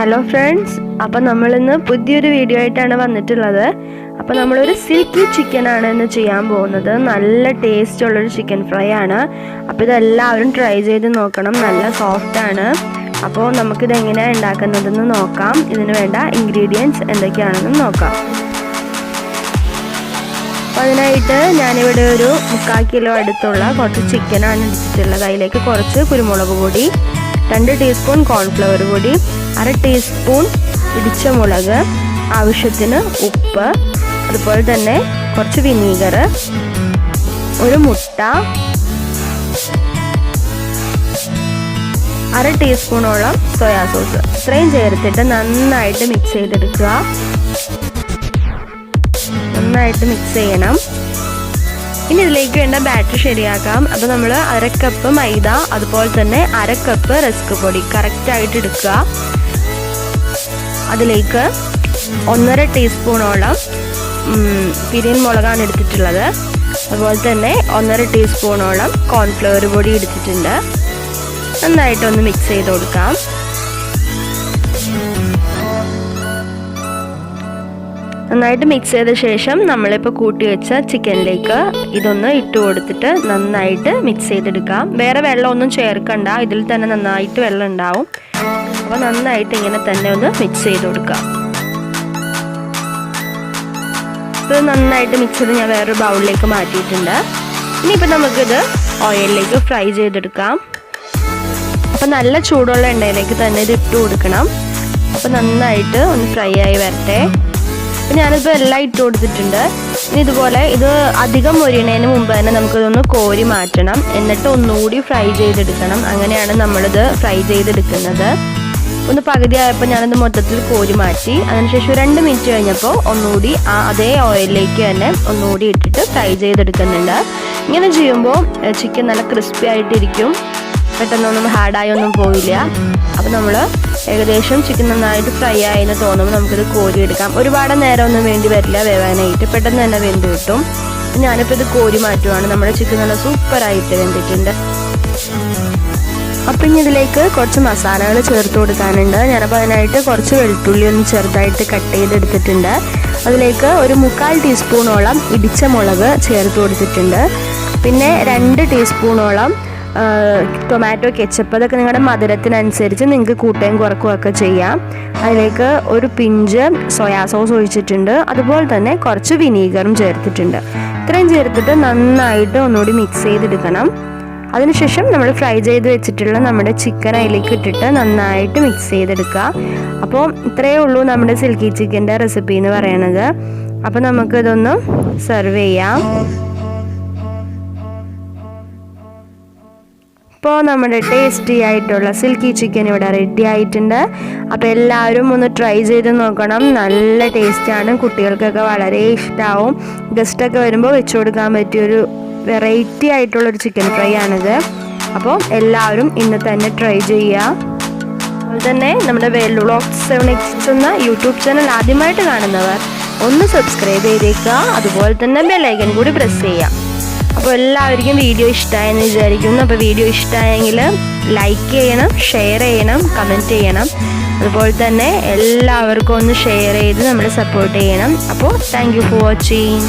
Hello friends, അപ്പോൾ നമ്മളിന്ന് പുതിയൊരു വീഡിയോ ആയിട്ടാണ് വന്നിട്ടുള്ളത്. അപ്പോൾ നമ്മളൊരു സിൽക്കി ചിക്കനാണ് ഇന്ന് ചെയ്യാൻ പോകുന്നത്. നല്ല ടേസ്റ്റ് ഉള്ളൊരു ചിക്കൻ ഫ്രൈ ആണ്. അപ്പോൾ ഇതെല്ലാവരും ട്രൈ ചെയ്ത് നോക്കണം, നല്ല സോഫ്റ്റാണ്. അപ്പോൾ നമുക്കിത് എങ്ങനെയാണ് ഉണ്ടാക്കുന്നതെന്ന് നോക്കാം. ഇതിന് വേണ്ട ഇൻഗ്രീഡിയൻസ് എന്തൊക്കെയാണെന്ന് നോക്കാം. അപ്പോൾ അതിനായിട്ട് ഞാനിവിടെ ഒരു 3/4 കിലോ അടുത്തുള്ള കുറച്ച് ചിക്കനാണ് എടുത്തിട്ടുള്ളത്. അതിലേക്ക് കുറച്ച് കുരുമുളക് പൊടി, 2 ടീസ്പൂൺ കോൺഫ്ലവർ പൊടി, 1/2 ടീസ്പൂൺ ഇടിച്ച മുളക്, ആവശ്യത്തിന് ഉപ്പ്, അതുപോലെ തന്നെ കുറച്ച് വിനീഗർ, ഒരു മുട്ട, 1/2 ടീസ്പൂണോളം സോയാ സോസ്. ഇത്രയും ചേർത്തിട്ട് നന്നായിട്ട് മിക്സ് ചെയ്തെടുക്കുക. നന്നായിട്ട് മിക്സ് ചെയ്യണം. ഇനി ഇതിലേക്ക് വേണ്ട ബാറ്റർ ശരിയാക്കാം. അപ്പോൾ നമ്മൾ 1/2 കപ്പ് മൈദ, അതുപോലെ തന്നെ 1/2 കപ്പ് റസ്ക് പൊടി കറക്റ്റായിട്ട് എടുക്കുക. അതിലേക്ക് 1.5 ടീസ്പൂണോളം പിരിയൻ മുളകാണ് എടുത്തിട്ടുള്ളത്. അതുപോലെ തന്നെ 1.5 ടീസ്പൂണോളം കോൺഫ്ലവർ പൊടി എടുത്തിട്ടുണ്ട്. നന്നായിട്ടൊന്ന് മിക്സ് ചെയ്ത് കൊടുക്കാം. നന്നായിട്ട് മിക്സ് ചെയ്ത ശേഷം നമ്മളിപ്പോൾ കൂട്ടി വെച്ച ചിക്കനിലേക്ക് ഇതൊന്ന് ഇട്ട് കൊടുത്തിട്ട് നന്നായിട്ട് മിക്സ് ചെയ്തെടുക്കാം. വേറെ വെള്ളമൊന്നും ചേർക്കണ്ട, ഇതിൽ തന്നെ നന്നായിട്ട് വെള്ളം ഉണ്ടാവും. അപ്പോൾ നന്നായിട്ട് ഇങ്ങനെ തന്നെ ഒന്ന് മിക്സ് ചെയ്ത് കൊടുക്കാം. ഇപ്പോൾ നന്നായിട്ട് മിക്സ് ചെയ്ത് ഞാൻ വേറൊരു ബൗളിലേക്ക് മാറ്റിയിട്ടുണ്ട്. ഇനിയിപ്പോൾ നമുക്കിത് ഓയിലിലേക്ക് ഫ്രൈ ചെയ്തെടുക്കാം. അപ്പോൾ നല്ല ചൂടുള്ള എണ്ണയിലേക്ക് തന്നെ ഇത് ഇട്ട് കൊടുക്കണം. അപ്പോൾ നന്നായിട്ട് ഒന്ന് ഫ്രൈ ആയി വരട്ടെ. അപ്പോൾ ഞാനിപ്പോൾ എല്ലാം ഇട്ട് കൊടുത്തിട്ടുണ്ട്. ഇനി ഇതുപോലെ ഇത് അധികം മൊരിയണതിന് മുമ്പ് തന്നെ നമുക്കിതൊന്ന് കോരി മാറ്റണം. എന്നിട്ട് ഒന്നുകൂടി ഫ്രൈ ചെയ്തെടുക്കണം. അങ്ങനെയാണ് നമ്മളിത് ഫ്രൈ ചെയ്തെടുക്കുന്നത്. ഒന്ന് പകുതി ആയപ്പോൾ ഞാനത് മൊത്തത്തിൽ കോരി മാറ്റി. അതിനുശേഷം 2 മിനിറ്റ് കഴിഞ്ഞപ്പോൾ ഒന്നുകൂടി അതേ ഓയിലിലേക്ക് തന്നെ ഒന്നുകൂടി ഇട്ടിട്ട് ഫ്രൈ ചെയ്തെടുക്കുന്നുണ്ട്. ഇങ്ങനെ ചെയ്യുമ്പോൾ ചിക്കൻ നല്ല ക്രിസ്പി ആയിട്ടിരിക്കും. പെട്ടെന്നൊന്നും ഹാർഡായി ഒന്നും പോയില്ല. അപ്പോൾ നമ്മൾ ഏകദേശം ചിക്കൻ നന്നായിട്ട് ഫ്രൈ ആയെന്ന് തോന്നുമ്പോൾ നമുക്കിത് കോരി എടുക്കാം. ഒരുപാട് നേരമൊന്നും വേണ്ടി വരില്ല വേവാനായിട്ട്, പെട്ടെന്ന് തന്നെ വെന്ത് കിട്ടും. ഞാനിപ്പോൾ ഇത് കോരി മാറ്റുവാണ്. നമ്മുടെ ചിക്കൻ നല്ല സൂപ്പറായിട്ട് വെന്തിട്ടുണ്ട്. അപ്പം ഇനി ഇതിലേക്ക് കുറച്ച് മസാലകൾ ചേർത്ത് കൊടുക്കാനുണ്ട്. ഞാനപ്പോൾ അതിനായിട്ട് കുറച്ച് വെളുത്തുള്ളി ഒന്ന് ചെറുതായിട്ട് കട്ട് ചെയ്തെടുത്തിട്ടുണ്ട്. അതിലേക്ക് ഒരു 3/4 ടീസ്പൂണോളം ഇടിച്ച മുളക് ചേർത്ത് കൊടുത്തിട്ടുണ്ട്. പിന്നെ 2 ടീസ്പൂണോളം ടൊമാറ്റോ കെച്ചപ്പ്. അതൊക്കെ നിങ്ങളുടെ മധുരത്തിനനുസരിച്ച് നിങ്ങൾക്ക് കൂട്ടുകയും കുറക്കുകയൊക്കെ ചെയ്യാം. അതിലേക്ക് ഒരു പിഞ്ച് സോയാ സോസ് ഒഴിച്ചിട്ടുണ്ട്. അതുപോലെ തന്നെ കുറച്ച് വിനീഗറും ചേർത്തിട്ടുണ്ട്. ഇത്രയും ചേർത്തിട്ട് നന്നായിട്ട് ഒന്നുകൂടി മിക്സ് ചെയ്തെടുക്കണം. അതിനുശേഷം നമ്മൾ ഫ്രൈ ചെയ്ത് വെച്ചിട്ടുള്ള നമ്മുടെ ചിക്കൻ അതിലേക്ക് ഇട്ടിട്ട് നന്നായിട്ട് മിക്സ് ചെയ്തെടുക്കുക. അപ്പോൾ ഇത്രയേ ഉള്ളൂ നമ്മുടെ സിൽക്കി ചിക്കൻ്റെ റെസിപ്പി എന്ന് പറയുന്നത്. അപ്പോൾ നമുക്കിതൊന്ന് സെർവ് ചെയ്യാം. ഇപ്പോൾ നമ്മുടെ ടേസ്റ്റി ആയിട്ടുള്ള സിൽക്കി ചിക്കൻ ഇവിടെ റെഡി ആയിട്ടുണ്ട്. അപ്പോൾ എല്ലാവരും ഒന്ന് ട്രൈ ചെയ്ത് നോക്കണം. നല്ല ടേസ്റ്റാണ്, കുട്ടികൾക്കൊക്കെ വളരെ ഇഷ്ടമാവും. ഗസ്റ്റൊക്കെ വരുമ്പോൾ വെച്ച് കൊടുക്കാൻ പറ്റിയൊരു വെറൈറ്റി ആയിട്ടുള്ളൊരു ചിക്കൻ ഫ്രൈ ആണിത്. അപ്പോൾ എല്ലാവരും ഇന്ന് തന്നെ ട്രൈ ചെയ്യുക. അതുപോലെ തന്നെ നമ്മുടെ വേൾഡ് വ്ളോഗ്സ് 7x എന്ന യൂട്യൂബ് ചാനൽ ആദ്യമായിട്ട് കാണുന്നവർ ഒന്ന് സബ്സ്ക്രൈബ് ചെയ്തേക്കുക. അതുപോലെ തന്നെ ബെല്ലൈക്കൻ കൂടി പ്രസ് ചെയ്യുക. അപ്പോൾ എല്ലാവർക്കും വീഡിയോ ഇഷ്ടമായെന്ന് വിചാരിക്കുന്നു. അപ്പോൾ വീഡിയോ ഇഷ്ടമായെങ്കിൽ ലൈക്ക് ചെയ്യണം, ഷെയർ ചെയ്യണം, കമൻറ്റ് ചെയ്യണം. അതുപോലെ തന്നെ എല്ലാവർക്കും ഒന്ന് ഷെയർ ചെയ്ത് നമ്മളെ സപ്പോർട്ട് ചെയ്യണം. അപ്പോൾ താങ്ക് യു ഫോർ വാച്ചിങ്.